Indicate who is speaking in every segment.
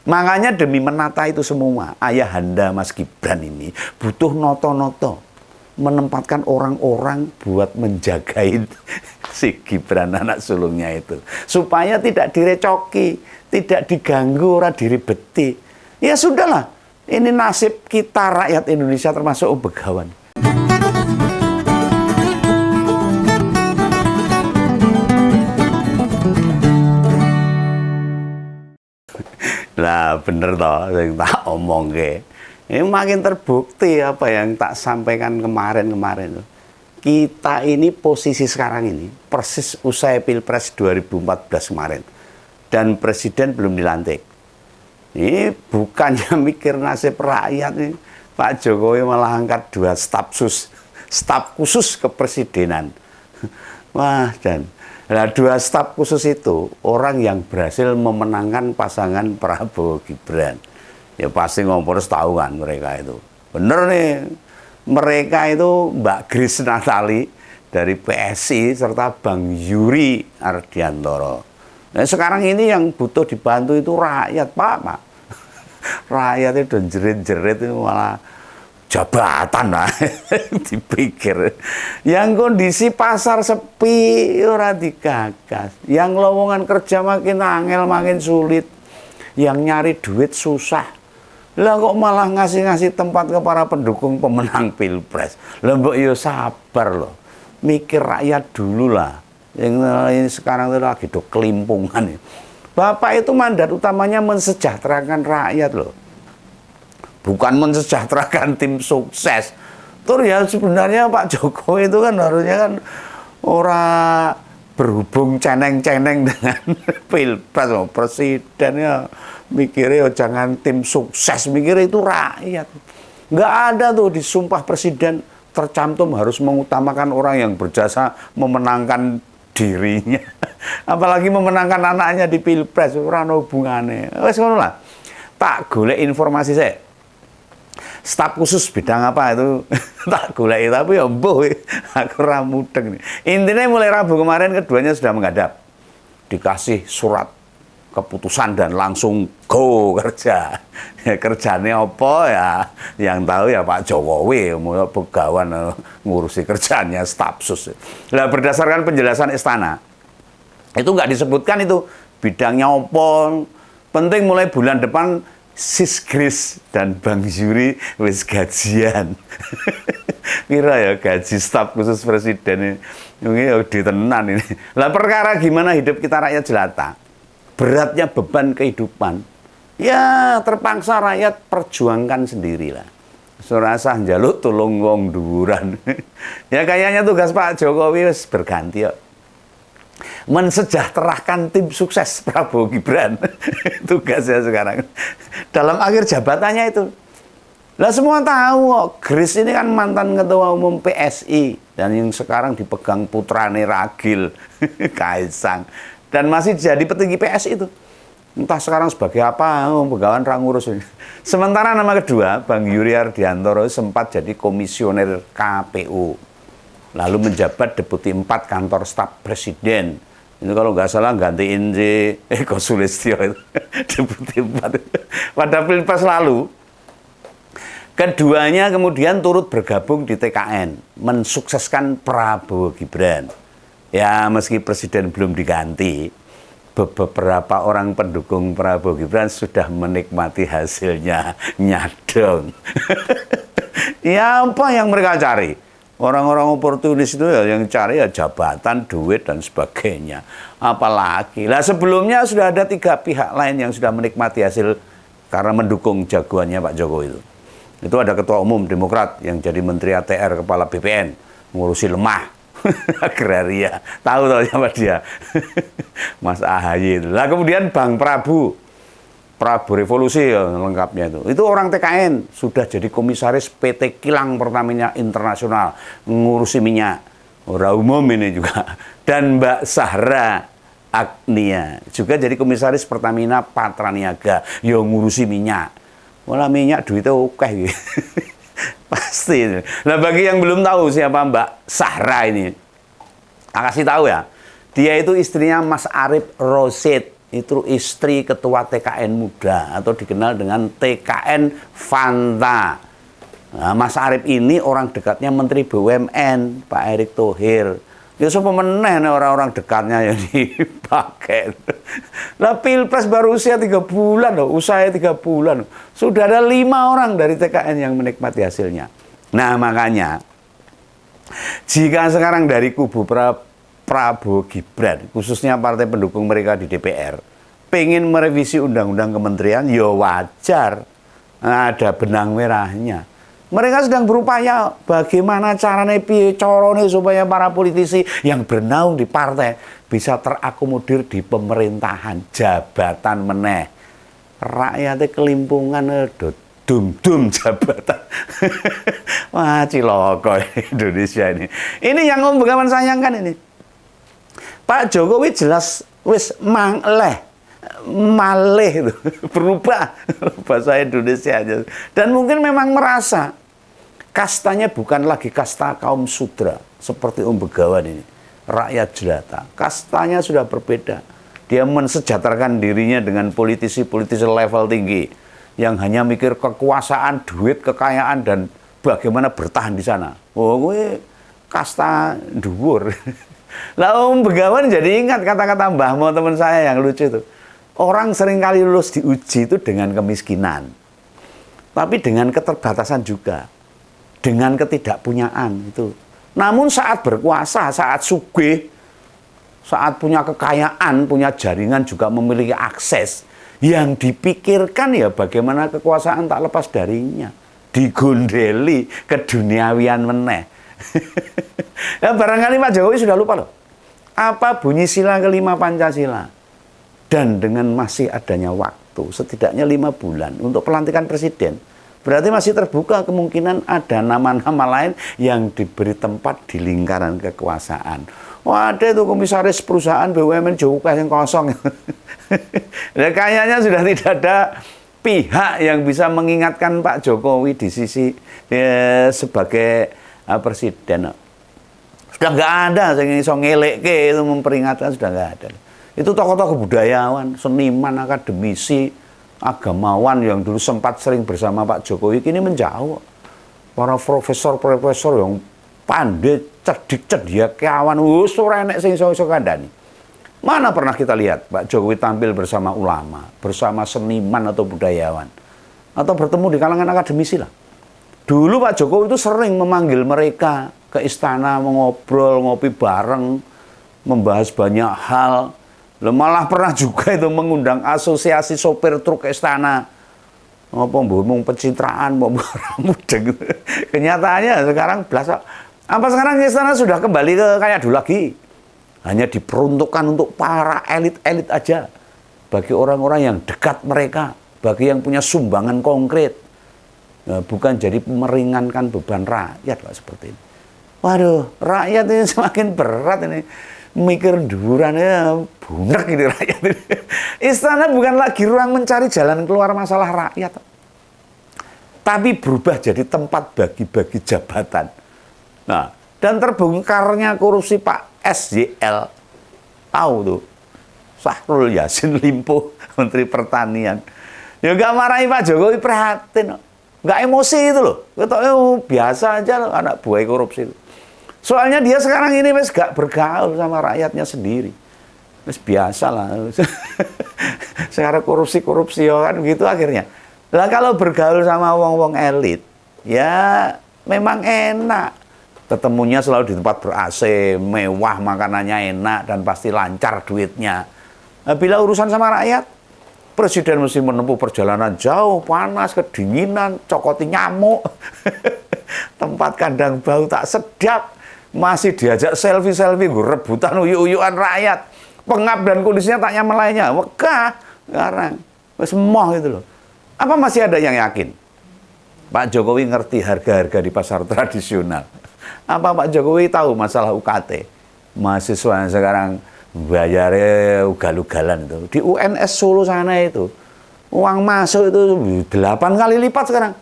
Speaker 1: Makanya demi menata itu semua, ayahanda Mas Gibran ini butuh noto-noto, menempatkan orang-orang buat menjagain si Gibran anak sulungnya itu, supaya tidak direcoki, tidak diganggu, ora diribeti. Ya sudahlah, ini nasib kita rakyat Indonesia termasuk Begawan. Nah bener toh yang tak omong ke. Ini makin terbukti apa yang tak sampaikan kemarin-kemarin. Kita ini posisi sekarang ini persis usai Pilpres 2014 kemarin. Dan Presiden belum dilantik. Ini bukannya mikir nasib rakyat nih. Pak Jokowi malah angkat 2 staf khusus kepresidenan. Wah, dan nah, 2 staf khusus itu orang yang berhasil memenangkan pasangan Prabowo Gibran. Ya pasti ngompor tahu kan mereka itu. Bener nih, mereka itu Mbak Grace Natali dari PSI serta Bang Yuri Ardiantoro. Nah, sekarang ini yang butuh dibantu itu rakyat, Pak. Rakyat itu jerit-jerit itu malah jabatan lah dipikir. Yang kondisi pasar sepi ora digagas, yang lowongan kerja makin angel makin sulit, yang nyari duit susah. Lah kok malah ngasih tempat ke para pendukung pemenang Pilpres. Lah mbok yo sabar loh, mikir rakyat dulu lah. Yang ini sekarang itu lagi do kelimpungan. Bapak itu mandat utamanya mensejahterakan rakyat loh, bukan mensejahterakan tim sukses. Terus ya sebenarnya Pak Jokowi itu kan harusnya kan orang berhubung ceneng-ceneng dengan Pilpres, presidennya mikirnya jangan tim sukses, mikirnya itu rakyat. Nggak ada tuh di Sumpah Presiden tercantum harus mengutamakan orang yang berjasa memenangkan dirinya, apalagi memenangkan anaknya di Pilpres, ora ono hubungane. Wes ngono lah. Tak golek informasi saya. Staf khusus bidang apa itu tak golek, tapi ya mbuh aku ora mudeng. Intinya mulai Rabu kemarin keduanya sudah menghadap. Dikasih surat keputusan dan langsung go kerja. Ya, kerjanya apa ya? Yang tahu ya Pak Jokowi, mau Begawan ngurusi kerjaannya staf khusus. Nah, berdasarkan penjelasan istana, itu nggak disebutkan itu bidangnya apa. Penting mulai bulan depan Sis Grace dan Bang Yuri wis gajian. Kira ya gaji staf khusus presiden ini ya ditenan ini. Lah perkara gimana hidup kita rakyat jelata? Beratnya beban kehidupan. Ya terpaksa rakyat perjuangkan sendirilah. Surasah njaluk tulung wong dhuwuran. Ya kayaknya tugas Pak Jokowi wis berganti ya. Mensejahterakan tim sukses Prabowo Gibran. Tugasnya sekarang dalam akhir jabatannya itu. Lah semua tahu kok, Grace ini kan mantan ketua umum PSI dan yang sekarang dipegang putrane Ragil Kaisang dan masih jadi petinggi PSI itu. Entah sekarang sebagai apa, Begawan ra ngurus ini. Sementara nama kedua, Bang Yuri Ardiantoro sempat jadi komisioner KPU. Lalu menjabat Deputi 4 Kantor Staf Presiden. Ini kalau nggak salah gantiin si Eko Sulistyo itu, Deputi 4. Pada Pilpres lalu, keduanya kemudian turut bergabung di TKN, mensukseskan Prabowo Gibran. Ya meski Presiden belum diganti, beberapa orang pendukung Prabowo Gibran sudah menikmati hasilnya nyadong. Ya apa yang mereka cari? Orang-orang oportunis itu ya yang cari ya jabatan, duit, dan sebagainya. Apalagi. Lah sebelumnya sudah ada 3 pihak lain yang sudah menikmati hasil karena mendukung jagoannya Pak Jokowi itu. Itu ada Ketua Umum Demokrat yang jadi Menteri ATR, Kepala BPN, ngurusi lemah, agraria. Tahu siapa dia? Mas AHY itu. Lah kemudian Bang Prabu Revolusi ya, lengkapnya itu. Itu orang TKN, sudah jadi komisaris PT Kilang Pertamina Internasional, ngurusi minyak. Orang umum ini juga. Dan Mbak Sahra Agnia, juga jadi komisaris Pertamina Patraniaga, yang ngurusi minyak. Malah minyak duitnya oke gitu. Pasti. Nah bagi yang belum tahu siapa Mbak Sahra ini, kasih tahu ya. Dia itu istrinya Mas Arief Rosyid. itu istri ketua TKN Muda atau dikenal dengan TKN Fanta. Nah, Mas Arief ini orang dekatnya Menteri BUMN Pak Erick Thohir. Ya sapa meneh orang-orang dekatnya yang dipakai. Lah Pilpres baru usia 3 bulan loh, usai 3 bulan. Sudah ada 5 orang dari TKN yang menikmati hasilnya. Nah makanya, jika sekarang dari kubu Prabowo Gibran, khususnya partai pendukung mereka di DPR, pengen merevisi undang-undang kementerian, ya wajar. Nah, ada benang merahnya. Mereka sedang berupaya bagaimana caranya carane supaya para politisi yang bernaung di partai bisa terakomodir di pemerintahan, jabatan meneh. Rakyatnya kelimpungan dum-dum jabatan. Wah, ciloko Indonesia ini. Ini yang Om Begawan sayangkan ini. Pak Jokowi jelas wis maleh itu berubah bahasa Indonesia aja. Dan mungkin memang merasa kastanya bukan lagi kasta kaum sudra seperti Om Begawan ini, rakyat jelata. Kastanya sudah berbeda. Dia mensejahterakan dirinya dengan politisi-politisi level tinggi yang hanya mikir kekuasaan, duit, kekayaan, dan bagaimana bertahan di sana. Oh, gue kasta dhuwur. Lah Om Begawan jadi ingat kata-kata Mbah Mo teman saya yang lucu itu. Orang seringkali lulus diuji itu dengan kemiskinan. Tapi dengan keterbatasan juga. Dengan ketidakpunyaan itu. Namun saat berkuasa, saat sugih, saat punya kekayaan, punya jaringan juga memiliki akses, yang dipikirkan ya bagaimana kekuasaan tak lepas darinya. Digondeli keduniawian meneh. Ya, barangkali Pak Jokowi sudah lupa loh. Apa bunyi sila kelima Pancasila? Dan dengan masih adanya waktu, setidaknya 5 bulan untuk pelantikan presiden. Berarti masih terbuka kemungkinan ada nama-nama lain yang diberi tempat di lingkaran kekuasaan. Wah, ada itu komisaris perusahaan BUMN Jokowi yang kosong. Ya, kayaknya sudah tidak ada pihak yang bisa mengingatkan Pak Jokowi di sisi sebagai presiden. Sudah nggak ada yang iso ngelekke itu memperingatkan, sudah nggak ada. Itu tokoh-tokoh budayawan, seniman, akademisi, agamawan yang dulu sempat sering bersama Pak Jokowi kini menjauh. Para profesor-profesor yang pandai, cerdik, cendekiawan, ora enek sing iso kandhani. Mana pernah kita lihat Pak Jokowi tampil bersama ulama, bersama seniman atau budayawan, atau bertemu di kalangan akademisi lah. Dulu Pak Jokowi itu sering memanggil mereka ke istana, mengobrol, ngopi bareng, membahas banyak hal. Malah pernah juga itu mengundang asosiasi sopir truk ke istana. Ngomong pencitraan, mudeng. Kenyataannya sekarang apa sekarang istana sudah kembali ke kayak dulu lagi. Hanya diperuntukkan untuk para elit-elit aja. Bagi orang-orang yang dekat mereka, bagi yang punya sumbangan konkret. Bukan jadi meringankan beban rakyat Pak, seperti ini. Waduh, rakyat ini semakin berat ini. Mikir durannya bunek ini rakyat ini. Istana bukan lagi ruang mencari jalan keluar masalah rakyat. Tapi berubah jadi tempat bagi-bagi jabatan. Nah, dan terbongkarnya korupsi Pak SYL. Tahu tuh. Syahrul Yassin Limpo, Menteri Pertanian. Ya gak marahi Pak Jokowi, prihatin. Gak emosi itu loh. Biasa aja loh anak buah korupsi itu. Soalnya dia sekarang ini wes gak bergaul sama rakyatnya sendiri. Wes biasa lah. Sekarang korupsi kan gitu akhirnya. Lah kalau bergaul sama wong-wong elit, ya memang enak. Ketemunya selalu di tempat ber-AC, mewah, makanannya enak, dan pasti lancar duitnya. Nah, bila urusan sama rakyat, presiden mesti menempuh perjalanan jauh, panas, kedinginan, cokoti nyamuk. Tempat kandang bau tak sedap. Masih diajak selfie-selfie, rebutan uyuk-uyukan rakyat. Pengap dan kondisinya tak nyaman lainnya. Wegah sekarang. Semua itu loh. Apa masih ada yang yakin? Pak Jokowi ngerti harga-harga di pasar tradisional. Apa Pak Jokowi tahu masalah UKT? Mahasiswa yang sekarang bayarnya ugal-ugalan itu. Di UNS Solo sana itu, uang masuk itu 8 kali lipat sekarang.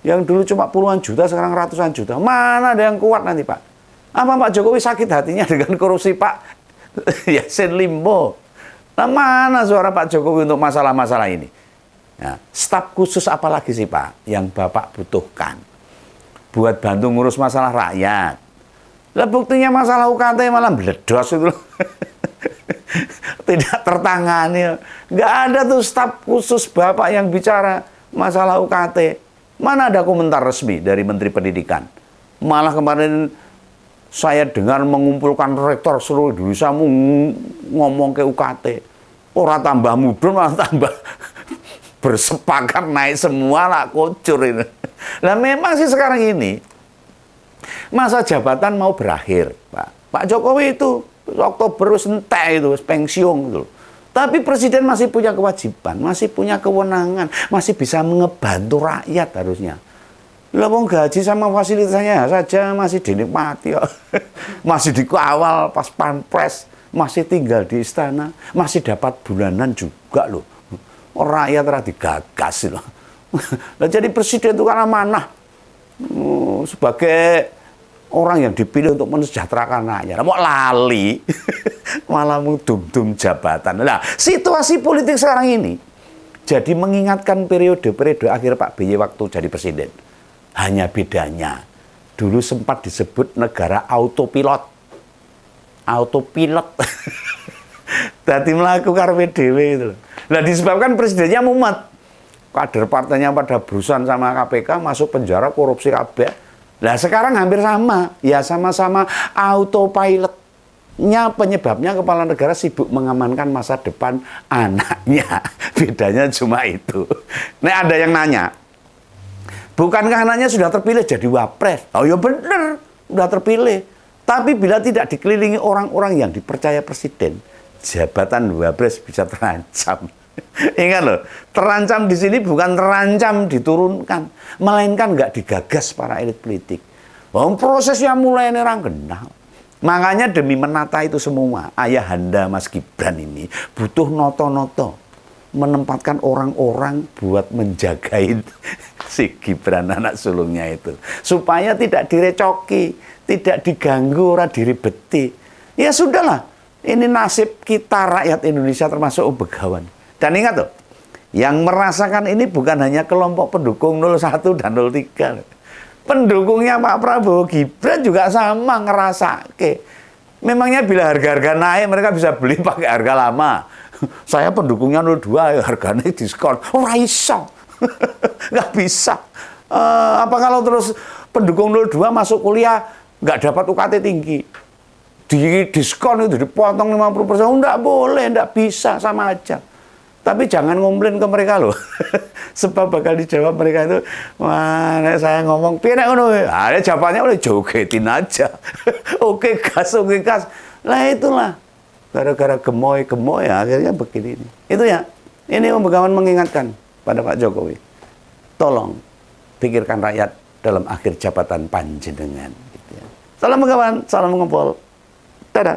Speaker 1: Yang dulu cuma puluhan juta, sekarang ratusan juta. Mana ada yang kuat nanti Pak? Apa Pak Jokowi sakit hatinya dengan korupsi Pak Yassin Limpo? Nah, mana suara Pak Jokowi untuk masalah-masalah ini? Nah, staf khusus apa lagi sih Pak yang Bapak butuhkan buat bantu ngurus masalah rakyat? Lah buktinya masalah UKT malah meledos itu. Tidak tertangani. Nggak ada tuh staf khusus Bapak yang bicara masalah UKT. Mana ada komentar resmi dari Menteri Pendidikan? Malah kemarin saya dengar mengumpulkan rektor seluruh Indonesia ngomong ke UKT. Orang tambah mudun malah tambah bersepakat naik semua lah kucur ini. Nah memang sih sekarang ini masa jabatan mau berakhir, Pak. Pak Jokowi itu Oktober entek itu pensiun gitu. Tapi presiden masih punya kewajiban, masih punya kewenangan, masih bisa ngebantu rakyat harusnya. Lah wong gaji sama fasilitasnya saja masih dinikmati ya. Masih dikawal pas pampres, masih tinggal di istana, masih dapat bulanan juga loh. Rakyat ora digagas loh. Lah jadi presiden itu kan amanah. Sebagai orang yang dipilih untuk mensejahterakan rakyat. Mau lali malah dum-dum jabatan. Nah, situasi politik sekarang ini jadi mengingatkan periode-periode akhir Pak BY waktu jadi presiden. Hanya bedanya, dulu sempat disebut negara autopilot. Autopilot. Dadi melakukan PDW itu. Nah disebabkan presidennya mumet. Kader partainya pada berurusan sama KPK, masuk penjara, korupsi kabeh. Nah sekarang hampir sama. Ya sama-sama autopilotnya, penyebabnya kepala negara sibuk mengamankan masa depan anaknya. Bedanya cuma itu. Nah ada yang nanya, bukankah anaknya sudah terpilih jadi wapres? Oh ya benar, sudah terpilih. Tapi bila tidak dikelilingi orang-orang yang dipercaya presiden, jabatan wapres bisa terancam. Ingat loh, terancam di sini bukan terancam diturunkan, melainkan nggak digagas para elit politik. Prosesnya mulai nerang genah. Makanya demi menata itu semua, ayahanda Mas Gibran ini butuh noto-noto, menempatkan orang-orang buat menjagain si Gibran anak sulungnya itu, supaya tidak direcoki, tidak diganggu, ora diribeti. Ya sudahlah, ini nasib kita rakyat Indonesia termasuk begawan. Dan ingat tuh, yang merasakan ini bukan hanya kelompok pendukung 01 dan 03. Pendukungnya Pak Prabowo Gibran juga sama ngerasa. Memangnya bila harga-harga naik mereka bisa beli pakai harga lama. Saya pendukungnya 02, harganya diskon. Oh, iso. Nggak bisa. Apa kalau terus pendukung 02 masuk kuliah nggak dapat UKT tinggi? Di diskon itu dipotong 50%. Oh, nggak boleh, nggak bisa, sama aja. Tapi jangan ngomplain ke mereka loh. Sebab bakal dijawab mereka itu, wah saya ngomong, piye nek ngono? Ada jawabannya oleh jogetin aja. Oke gas. Lah itulah. Gara-gara gemoy akhirnya begini. Itu ya. Ini Om Begawan mengingatkan pada Pak Jokowi. Tolong pikirkan rakyat dalam akhir jabatan panjenengan. Gitu ya. Salam Begawan, salam ngumpul. Dadah.